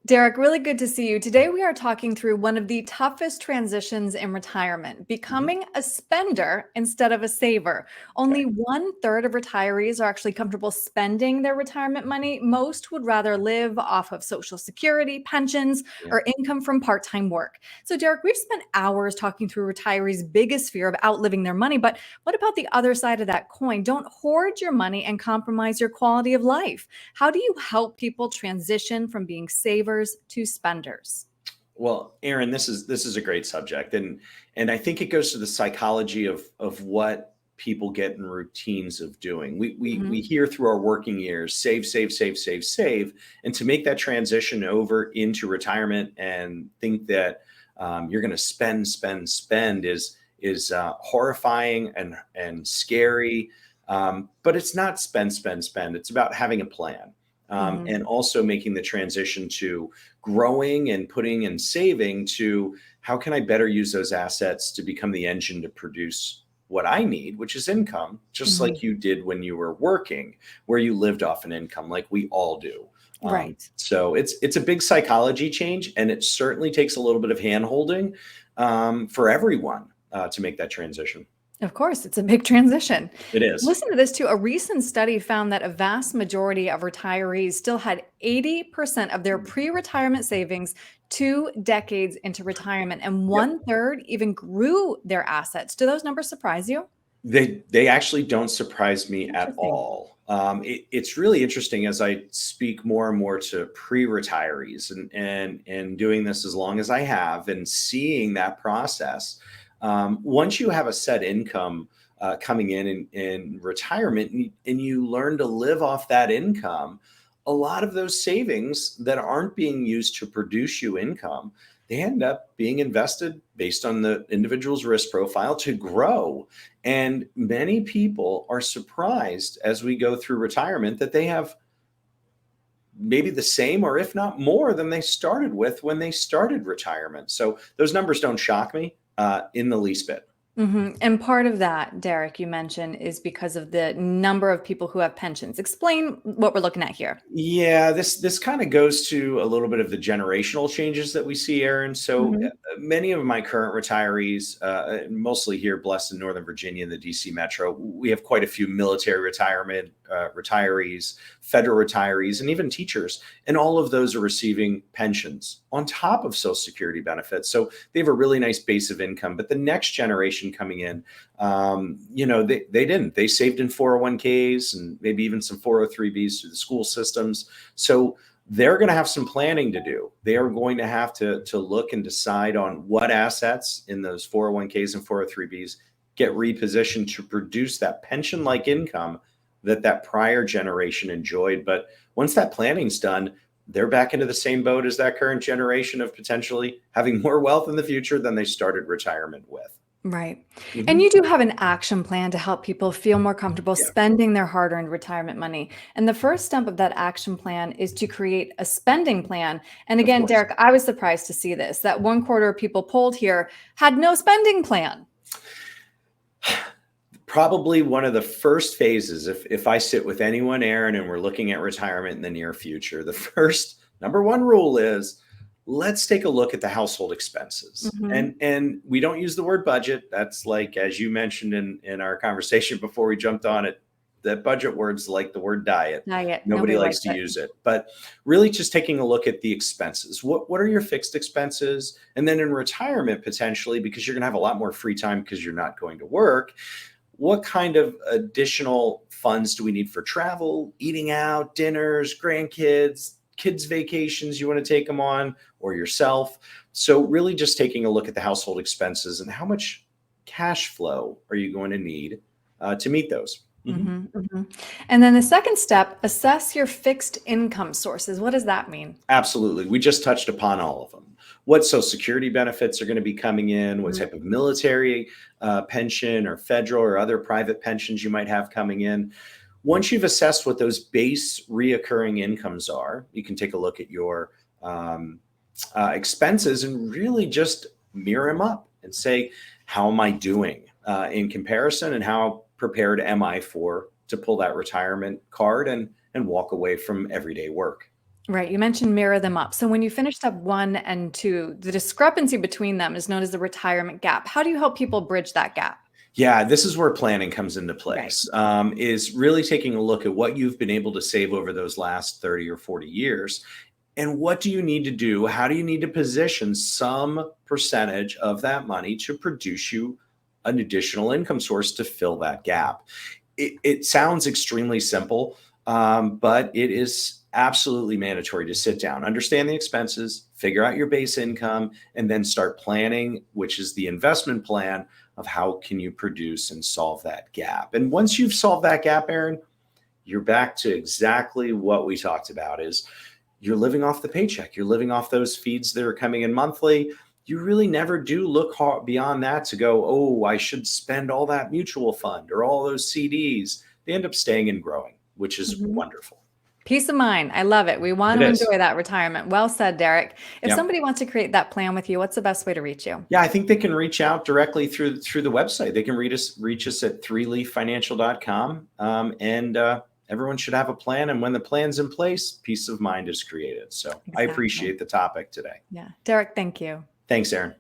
Derek, really good to see you. Today, we are talking through one of the toughest transitions in retirement, Mhm. becoming a spender instead of a saver. Okay. Only one third of retirees are actually comfortable spending their retirement money. Most would rather live off of Social Security, pensions, Yeah. or income from part time work. So, Derek, we've spent hours talking through retirees' biggest fear of outliving their money. But what about the other side of that coin? Don't hoard your money and compromise your quality of life. How do you help people transition from being savers to spenders? Well, Aaron, this is a great subject, and I think it goes to the psychology of what people get in routines of doing. We Mhm. hear through our working years, save, save, save, save, save, and to make that transition over into retirement and think that you're going to spend, spend, spend is horrifying and scary. But it's not spend, spend, spend. It's about having a plan. Mhm. And also making the transition to growing and putting and saving to how can I better use those assets to become the engine to produce what I need, which is income, just Mhm. like you did when you were working, where you lived off an income, like we all do. Right. So it's a big psychology change, and it certainly takes a little bit of hand holding for everyone to make that transition. Of course, it's a big transition. It is. Listen to this too. A recent study found that a vast majority of retirees still had 80% of their pre retirement savings 2 decades into retirement, and Yep. one third even grew their assets. Do those numbers surprise you? They actually don't surprise me at Interesting. all. It's really interesting as I speak more and more to pre-retirees and doing this as long as I have and seeing that process. Once you have a set income coming in retirement and you learn to live off that income, a lot of those savings that aren't being used to produce you income, they end up being invested based on the individual's risk profile to grow. And many people are surprised as we go through retirement that they have maybe the same or if not more than they started with when they started retirement. So those numbers don't shock me in the least bit. And part of that, Derek, you mentioned, is because of the number of people who have pensions. Explain what we're looking at here. Yeah, this kind of goes to a little bit of the generational changes that we see, Aaron. So Mhm. many of my current retirees, mostly here, blessed in Northern Virginia, in the DC metro, we have quite a few military retirement retirees, federal retirees, and even teachers, and all of those are receiving pensions on top of Social Security benefits. So they have a really nice base of income. But the next generation coming in, they didn't. They saved in 401ks and maybe even some 403bs through the school systems. So they're going to have some planning to do. They are going to have to look and decide on what assets in those 401ks and 403bs get repositioned to produce that pension like income that prior generation enjoyed. But once that planning's done, they're back into the same boat as that current generation of potentially having more wealth in the future than they started retirement with. Right. And Mhm. you do have an action plan to help people feel more comfortable Yeah, spending their hard earned retirement money. And the first step of that action plan is to create a spending plan. And of again, course. Derek, I was surprised to see this that one quarter of people polled here had no spending plan. Probably one of the first phases, if I sit with anyone, Aaron, and we're looking at retirement in the near future, the first number one rule is let's take a look at the household expenses. Hmm. And we don't use the word budget. That's like, as you mentioned in our conversation before we jumped on it, that budget word's like the word diet. Not yet. Nobody Nobody likes likes to it. use it. But really just taking a look at the expenses. What are your fixed expenses? And then in retirement, potentially, because you're going to have a lot more free time because you're not going to work, what kind of additional funds do we need for travel, eating out, dinners, grandkids, kids' vacations you want to take them on, or yourself? So, really just taking a look at the household expenses and how much cash flow are you going to need to meet those? Mhm. Hmm. Hmm. And then the second step, assess your fixed income sources. What does that mean? Absolutely. We just touched upon all of them. What Social Security benefits are going to be coming in, what type of military pension or federal or other private pensions you might have coming in. Once you've assessed what those base reoccurring incomes are, you can take a look at your um, expenses and really just mirror them up and say, how am I doing in comparison, and how prepared am I for to pull that retirement card and walk away from everyday work? Right. You mentioned mirror them up. So when you finish step one and two, the discrepancy between them is known as the retirement gap. How do you help people bridge that gap? Yeah, this is where planning comes into Right. place, is really taking a look at what you've been able to save over those last 30 or 40 years. And what do you need to do? How do you need to position some percentage of that money to produce you an additional income source to fill that gap? It sounds extremely simple, but it is absolutely mandatory to sit down, understand the expenses, figure out your base income, and then start planning, which is the investment plan of how can you produce and solve that gap. And once you've solved that gap, Aaron, you're back to exactly what we talked about is you're living off the paycheck. You're living off those feeds that are coming in monthly. You really never do look beyond that to go, oh, I should spend all that mutual fund or all those CDs. They end up staying and growing, which is Mhm. wonderful. Peace of mind. I love it. We want It to is. enjoy that retirement. Well said, Derek. If Yep. somebody wants to create that plan with you, what's the best way to reach you? Yeah, I think they can reach out directly through the website. They can reach us at threeleaffinancial.com. And everyone should have a plan. And when the plan's in place, peace of mind is created. So I Exactly. appreciate the topic today. Yeah. Derek, thank you. Thanks, Aaron.